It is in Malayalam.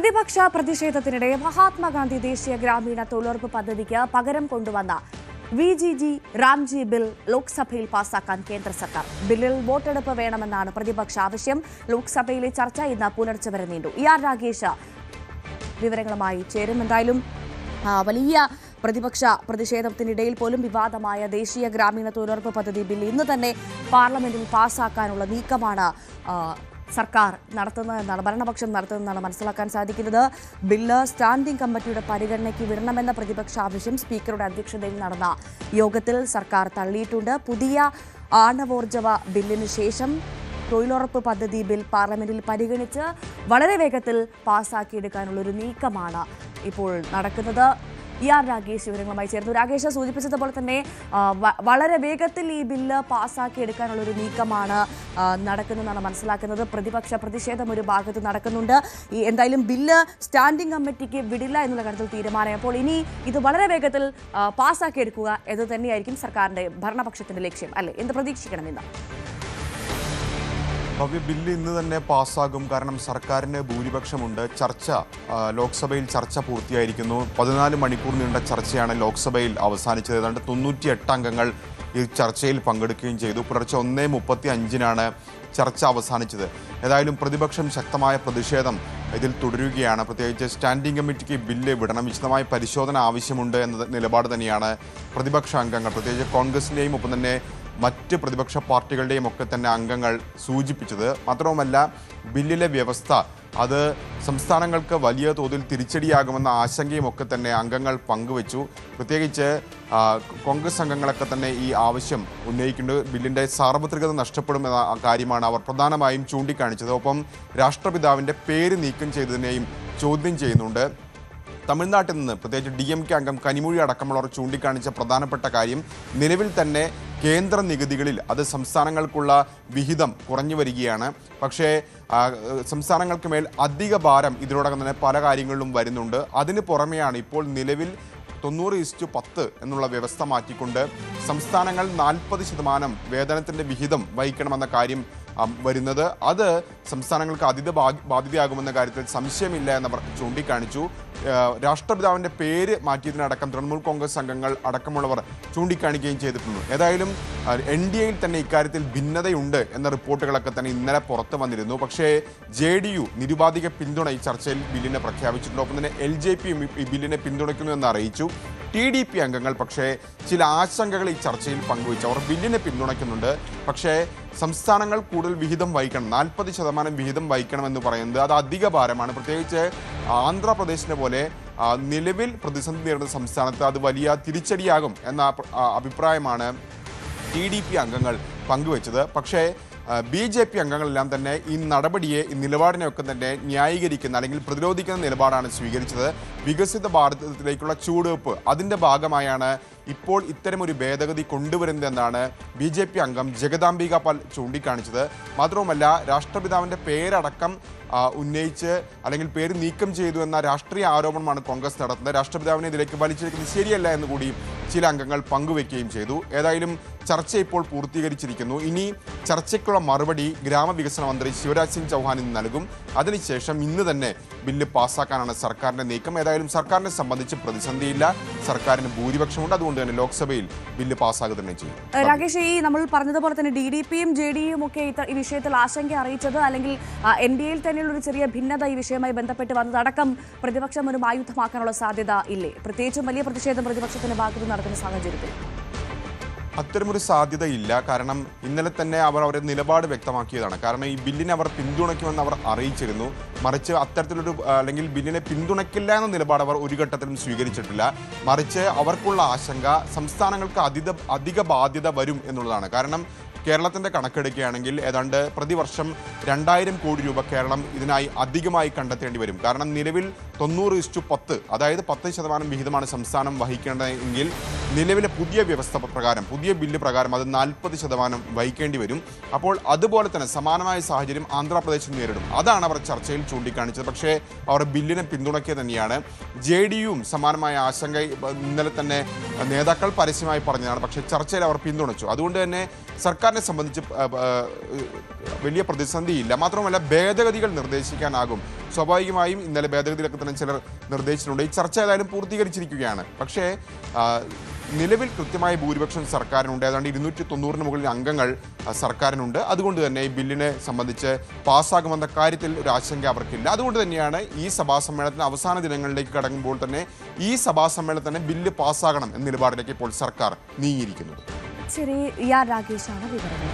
പ്രതിപക്ഷ പ്രതിഷേധത്തിനിടെ മഹാത്മാഗാന്ധി ദേശീയ ഗ്രാമീണ തൊഴിലുറപ്പ് പദ്ധതിക്ക് പകരം കൊണ്ടുവന്ന വിജിജി രാംജി ബിൽ ലോക്സഭയിൽ പാസാക്കാൻ കേന്ദ്ര സർക്കാർ. ബില്ലിൽ വോട്ടെടുപ്പ് വേണമെന്നാണ് പ്രതിപക്ഷ ആവശ്യം. ലോക്സഭയിലെ ചർച്ച ഇന്ന് പുലർച്ചെ വരെ നീണ്ടു. ആർ രാഗേഷ് വിവരങ്ങളുമായി ചേരും. എന്തായാലും വലിയ പ്രതിപക്ഷ പ്രതിഷേധത്തിനിടയിൽ പോലും വിവാദമായ ദേശീയ ഗ്രാമീണ തൊഴിലുറപ്പ് പദ്ധതി ബിൽ ഇന്ന് തന്നെ പാർലമെന്റിൽ പാസാക്കാനുള്ള നീക്കമാണ് സർക്കാർ നടത്തുന്നതെന്നാണ്, ഭരണപക്ഷം നടത്തുന്നതെന്നാണ് മനസ്സിലാക്കാൻ സാധിക്കുന്നത്. ബില്ല് സ്റ്റാൻഡിംഗ് കമ്മിറ്റിയുടെ പരിഗണനയ്ക്ക് വിടണമെന്ന പ്രതിപക്ഷ ആവശ്യം സ്പീക്കറുടെ അധ്യക്ഷതയിൽ നടന്ന യോഗത്തിൽ സർക്കാർ തള്ളിയിട്ടുണ്ട്. പുതിയ ആണവോർജ്ജവ ബില്ലിന് ശേഷം തൊഴിലുറപ്പ് പദ്ധതി ബിൽ പാർലമെന്റിൽ പരിഗണിച്ച് വളരെ വേഗത്തിൽ പാസാക്കിയെടുക്കാനുള്ളൊരു നീക്കമാണ് ഇപ്പോൾ നടക്കുന്നത്. ആർ രാഗേഷ് വിവരങ്ങളുമായി ചേർന്നു. രാഗേഷ് സൂചിപ്പിച്ചതുപോലെ തന്നെ വളരെ വേഗത്തിൽ ഈ ബില്ല് പാസ്സാക്കിയെടുക്കാനുള്ളൊരു നീക്കമാണ് നടക്കുന്നതെന്നാണ് മനസ്സിലാക്കുന്നത്. പ്രതിപക്ഷ പ്രതിഷേധം ഒരു ഭാഗത്ത് നടക്കുന്നുണ്ട്. എന്തായാലും ബില്ല് സ്റ്റാൻഡിംഗ് കമ്മിറ്റിക്ക് വിടില്ല എന്നുള്ള കാര്യത്തിൽ തീരുമാനം. അപ്പോൾ ഇനി ഇത് വളരെ വേഗത്തിൽ പാസ്സാക്കിയെടുക്കുക എന്ന് തന്നെയായിരിക്കും സർക്കാരിന്റെ ഭരണപക്ഷത്തിന്റെ ലക്ഷ്യം, അല്ലേ? എന്ത് പ്രതീക്ഷിക്കണമെന്ന്? ബില്ല് ഇന്ന് തന്നെ പാസ്സാകും. കാരണം സർക്കാരിന് ഭൂരിപക്ഷമുണ്ട്. ലോക്സഭയിൽ ചർച്ച പൂർത്തിയായിരിക്കുന്നു. 14 മണിക്കൂർ നീണ്ട ചർച്ചയാണ് ലോക്സഭയിൽ അവസാനിച്ചത്. ഏതാണ്ട് 98 അംഗങ്ങൾ ഈ ചർച്ചയിൽ പങ്കെടുക്കുകയും ചെയ്തു. പുലർച്ചെ 1:35 ചർച്ച അവസാനിച്ചത്. ഏതായാലും പ്രതിപക്ഷം ശക്തമായ പ്രതിഷേധം ഇതിൽ തുടരുകയാണ്. പ്രത്യേകിച്ച് സ്റ്റാൻഡിംഗ് കമ്മിറ്റിക്ക് ബില്ല് വിടണം, വിശദമായ പരിശോധന ആവശ്യമുണ്ട് എന്ന നിലപാട് തന്നെയാണ് പ്രതിപക്ഷ അംഗങ്ങൾ, പ്രത്യേകിച്ച് കോൺഗ്രസിൻ്റെയും ഒപ്പം തന്നെ മറ്റ് പ്രതിപക്ഷ പാർട്ടികളുടെയും ഒക്കെ തന്നെ അംഗങ്ങൾ സൂചിപ്പിച്ചത്. മാത്രവുമല്ല, ബില്ലിലെ വ്യവസ്ഥ അത് സംസ്ഥാനങ്ങൾക്ക് വലിയ തോതിൽ തിരിച്ചടിയാകുമെന്ന ആശങ്കയും ഒക്കെ തന്നെ അംഗങ്ങൾ പങ്കുവച്ചു. പ്രത്യേകിച്ച് കോൺഗ്രസ് അംഗങ്ങളൊക്കെ തന്നെ ഈ ആവശ്യം ഉന്നയിക്കുന്നുണ്ട്. ബില്ലിൻ്റെ സാർവത്രികത നഷ്ടപ്പെടുമെന്ന കാര്യമാണ് അവർ പ്രധാനമായും ചൂണ്ടിക്കാണിച്ചത്. ഒപ്പം രാഷ്ട്രപിതാവിൻ്റെ പേര് നീക്കം ചെയ്തതിനെയും ചോദ്യം ചെയ്യുന്നുണ്ട്. തമിഴ്നാട്ടിൽ നിന്ന് പ്രത്യേകിച്ച് DMK അംഗം കനിമൊഴി അടക്കമുള്ളവർ ചൂണ്ടിക്കാണിച്ച പ്രധാനപ്പെട്ട കാര്യം, നിലവിൽ തന്നെ കേന്ദ്ര നികുതികളിൽ അത് സംസ്ഥാനങ്ങൾക്കുള്ള വിഹിതം കുറഞ്ഞു വരികയാണ്. പക്ഷേ സംസ്ഥാനങ്ങൾക്ക് മേൽ അധിക ഭാരം ഇതിനോടകം തന്നെ പല കാര്യങ്ങളിലും വരുന്നുണ്ട്. അതിന് പുറമെയാണ് ഇപ്പോൾ നിലവിൽ 90:10 എന്നുള്ള വ്യവസ്ഥ മാറ്റിക്കൊണ്ട് സംസ്ഥാനങ്ങൾ 40% വേതനത്തിൻ്റെ വിഹിതം വഹിക്കണമെന്ന കാര്യം വരുന്നത്. അത് സംസ്ഥാനങ്ങൾക്ക് അതീത ബാധ്യതയാകുമെന്ന കാര്യത്തിൽ സംശയമില്ല എന്നവർ ചൂണ്ടിക്കാണിച്ചു. രാഷ്ട്രപിതാവിൻ്റെ പേര് മാറ്റിയതിനടക്കം തൃണമൂൽ കോൺഗ്രസ് അംഗങ്ങൾ അടക്കമുള്ളവർ ചൂണ്ടിക്കാണിക്കുകയും ചെയ്തിട്ടുണ്ട്. ഏതായാലും NDAയിൽ തന്നെ ഇക്കാര്യത്തിൽ ഭിന്നതയുണ്ട് എന്ന റിപ്പോർട്ടുകളൊക്കെ തന്നെ ഇന്നലെ പുറത്തു വന്നിരുന്നു. പക്ഷേ JDU നിരുപാധിക പിന്തുണ ഈ ചർച്ചയിൽ ബില്ലിനെ പ്രഖ്യാപിച്ചിട്ടുണ്ട്. ഒപ്പം തന്നെ LJPയും ഈ ബില്ലിനെ പിന്തുണയ്ക്കുന്നു എന്ന് അറിയിച്ചു. TDP അംഗങ്ങൾ പക്ഷേ ചില ആശങ്കകൾ ഈ ചർച്ചയിൽ പങ്കുവച്ചു. അവർ ബില്ലിനെ പിന്തുണയ്ക്കുന്നുണ്ട്. പക്ഷേ സംസ്ഥാനങ്ങൾ കൂടുതൽ വിഹിതം വഹിക്കണം, 40% വിഹിതം വഹിക്കണമെന്ന് പറയുന്നത് അത് അധിക ഭാരമാണ്. പ്രത്യേകിച്ച് ആന്ധ്രാപ്രദേശിനെ പോലെ നിലവിൽ പ്രതിസന്ധി നേരിടുന്ന സംസ്ഥാനത്ത് അത് വലിയ തിരിച്ചടിയാകും എന്ന അഭിപ്രായമാണ് TDP അംഗങ്ങൾ പങ്കുവച്ചത്. പക്ഷേ BJP അംഗങ്ങളെല്ലാം തന്നെ ഈ നടപടിയെ, ഈ നിലപാടിനെയൊക്കെ തന്നെ ന്യായീകരിക്കുന്ന അല്ലെങ്കിൽ പ്രതിരോധിക്കുന്ന നിലപാടാണ് സ്വീകരിച്ചത്. വികസിത ഭാരതത്തിലേക്കുള്ള ചുവടുവെപ്പ് അതിൻ്റെ ഭാഗമായാണ് ഇപ്പോൾ ഇത്തരമൊരു ഭേദഗതി കൊണ്ടുവരുന്നതെന്നാണ് BJP അംഗം ജഗദാംബിക പാൽ ചൂണ്ടിക്കാണിച്ചത്. മാത്രവുമല്ല, രാഷ്ട്രപിതാവിൻ്റെ പേരടക്കം ഉന്നയിച്ച് അല്ലെങ്കിൽ പേര് നീക്കം ചെയ്തു എന്ന രാഷ്ട്രീയ ആരോപണമാണ് കോൺഗ്രസ് നടത്തുന്നത്. രാഷ്ട്രപിതാവിനെ ഇതിലേക്ക് വലിച്ചെടുക്കുന്നത് ശരിയല്ല എന്നുകൂടി ചില അംഗങ്ങൾ പങ്കുവെക്കുകയും ചെയ്തു. ഏതായാലും ചർച്ച ഇപ്പോൾ പൂർത്തീകരിച്ചിരിക്കുന്നു. ഇനി ചർച്ചയ്ക്കുള്ള മറുപടി ഗ്രാമവികസന മന്ത്രി ശിവരാജ് സിംഗ് ചൗഹാൻ ഇന്ന് നൽകും. അതിനുശേഷം ഇന്ന് തന്നെ ബില്ല് പാസ്സാക്കാനാണ് സർക്കാരിൻ്റെ നീക്കം. ഏതായാലും സർക്കാരിനെ സംബന്ധിച്ച് പ്രതിസന്ധിയില്ല, സർക്കാരിന് ഭൂരിപക്ഷമുണ്ട്. അതുകൊണ്ട് തന്നെ ലോക്സഭയിൽ ബില്ല് പാസ്സാക്കുക തന്നെ ചെയ്യും. രാകേഷ്, ഈ നമ്മൾ പറഞ്ഞതുപോലെ തന്നെ DDPയും JDUയും ഒക്കെ ഈ വിഷയത്തിൽ ആശങ്ക അറിയിച്ചത്, അല്ലെങ്കിൽ NDAയിൽ തന്നെയുള്ള ഒരു ചെറിയ ഭിന്നത ഈ വിഷയവുമായി ബന്ധപ്പെട്ട് വന്നതടക്കം പ്രതിപക്ഷം ഒരു ആയുധമാക്കാനുള്ള സാധ്യത ഇല്ലേ? പ്രത്യേകിച്ചും വലിയ പ്രതിഷേധം പ്രതിപക്ഷത്തിന്റെ ഭാഗത്ത് നടക്കുന്ന സാഹചര്യത്തിൽ അത്തരമൊരു സാധ്യതയില്ല. കാരണം ഇന്നലെ തന്നെ അവർ അവരുടെ നിലപാട് വ്യക്തമാക്കിയതാണ്. കാരണം ഈ ബില്ലിനെ അവർ പിന്തുണയ്ക്കുമെന്ന് അവർ അറിയിച്ചിരുന്നു. മറിച്ച് അത്തരത്തിലൊരു അല്ലെങ്കിൽ ബില്ലിനെ പിന്തുണയ്ക്കില്ല എന്ന നിലപാട് അവർ ഒരു ഘട്ടത്തിലും സ്വീകരിച്ചിട്ടില്ല. മറിച്ച് അവർക്കുള്ള ആശങ്ക സംസ്ഥാനങ്ങൾക്ക് അധിക ബാധ്യത വരും എന്നുള്ളതാണ്. കാരണം കേരളത്തിൻ്റെ കണക്കെടുക്കുകയാണെങ്കിൽ ഏതാണ്ട് പ്രതിവർഷം 2000 കോടി രൂപ കേരളം ഇതിനായി അധികമായി കണ്ടെത്തേണ്ടി വരും. കാരണം നിലവിൽ 90:10, അതായത് 10% വിഹിതമാണ് സംസ്ഥാനം വഹിക്കേണ്ടതെങ്കിൽ നിലവിലെ പുതിയ വ്യവസ്ഥ പ്രകാരം, പുതിയ ബില്ല് പ്രകാരം അത് 40% വഹിക്കേണ്ടി വരും. അപ്പോൾ അതുപോലെ തന്നെ സമാനമായ സാഹചര്യം ആന്ധ്രാപ്രദേശിൽ നേരിടും. അതാണ് അവർ ചർച്ചയിൽ ചൂണ്ടിക്കാണിച്ചത്. പക്ഷേ അവർ ബില്ലിനെ പിന്തുണയ്ക്കുക തന്നെയാണ്. JDUവും സമാനമായ ആശങ്ക ഇന്നലെ തന്നെ നേതാക്കൾ പരസ്യമായി പറഞ്ഞതാണ്. പക്ഷേ ചർച്ചയിൽ അവർ പിന്തുണച്ചു. അതുകൊണ്ട് തന്നെ സർക്കാരിനെ സംബന്ധിച്ച് വലിയ പ്രതിസന്ധിയില്ല. മാത്രമല്ല, ഭേദഗതികൾ നിർദ്ദേശിക്കാനാകും സ്വാഭാവികമായും ഇന്നലെ ഭേദഗതിയിലൊക്കെ തന്നെ ചിലർ നിർദ്ദേശിച്ചിട്ടുണ്ട്. ഈ ചർച്ച ഏതായാലും പൂർത്തീകരിച്ചിരിക്കുകയാണ്. പക്ഷേ നിലവിൽ കൃത്യമായ ഭൂരിപക്ഷം സർക്കാരിനുണ്ട്. ഏതാണ്ട് 290 മുകളിൽ അംഗങ്ങൾ സർക്കാരിനുണ്ട്. അതുകൊണ്ട് തന്നെ ഈ ബില്ലിനെ സംബന്ധിച്ച് പാസ്സാകുമെന്ന കാര്യത്തിൽ ഒരു ആശങ്ക അവർക്കില്ല. അതുകൊണ്ട് തന്നെയാണ് ഈ സഭാ സമ്മേളനത്തിന് അവസാന ദിനങ്ങളിലേക്ക് കടങ്ങുമ്പോൾ തന്നെ ഈ സഭാ സമ്മേളനത്തിൽ തന്നെ ബില്ല് പാസ്സാകണം എന്ന നിലപാടിലേക്ക് ഇപ്പോൾ സർക്കാർ നീങ്ങിയിരിക്കുന്നത്. ശരി, രാകേഷാണ് വിവരങ്ങൾ.